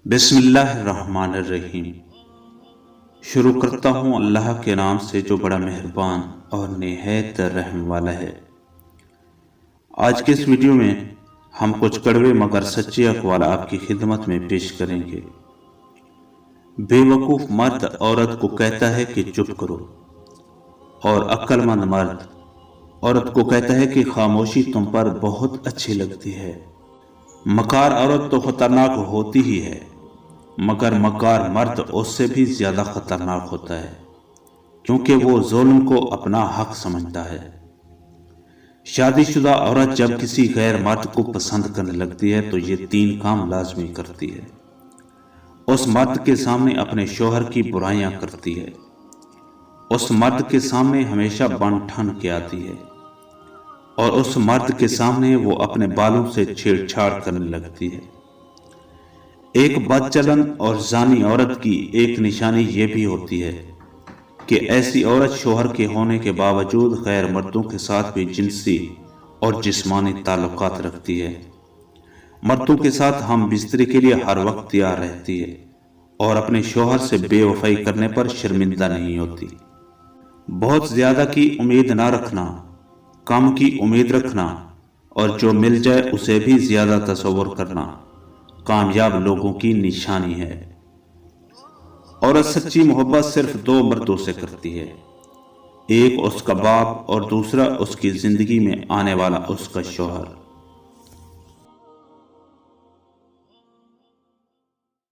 بسم اللہ الرحمن الرحیم۔ شروع کرتا ہوں اللہ کے نام سے جو بڑا مہربان اور نہایت رحم والا ہے۔ آج کے اس ویڈیو میں ہم کچھ کڑوے مگر سچے اقوال آپ کی خدمت میں پیش کریں گے۔ بے وقوف مرد عورت کو کہتا ہے کہ چپ کرو، اور عقل مند مرد عورت کو کہتا ہے کہ خاموشی تم پر بہت اچھی لگتی ہے۔ مکار عورت تو خطرناک ہوتی ہی ہے، مگر مکار مرد اس سے بھی زیادہ خطرناک ہوتا ہے، کیونکہ وہ ظلم کو اپنا حق سمجھتا ہے۔ شادی شدہ عورت جب کسی غیر مرد کو پسند کرنے لگتی ہے تو یہ 3 کام لازمی کرتی ہے۔ اس مرد کے سامنے اپنے شوہر کی برائیاں کرتی ہے، اس مرد کے سامنے ہمیشہ بن ٹھن کے آتی ہے، اور اس مرد کے سامنے وہ اپنے بالوں سے چھیڑ چھاڑ کرنے لگتی ہے۔ ایک بد چلن اور زانی عورت کی ایک نشانی یہ بھی ہوتی ہے کہ ایسی عورت شوہر کے ہونے کے باوجود غیر مردوں کے ساتھ بھی جنسی اور جسمانی تعلقات رکھتی ہے۔ مردوں کے ساتھ ہم بستری کے لیے ہر وقت تیار رہتی ہے، اور اپنے شوہر سے بے وفائی کرنے پر شرمندہ نہیں ہوتی۔ بہت زیادہ کی امید نہ رکھنا، کم کی امید رکھنا، اور جو مل جائے اسے بھی زیادہ تصور کرنا کامیاب لوگوں کی نشانی ہے۔ عورت سچی محبت صرف 2 مردوں سے کرتی ہے، ایک اس کا باپ اور دوسرا اس کی زندگی میں آنے والا اس کا شوہر۔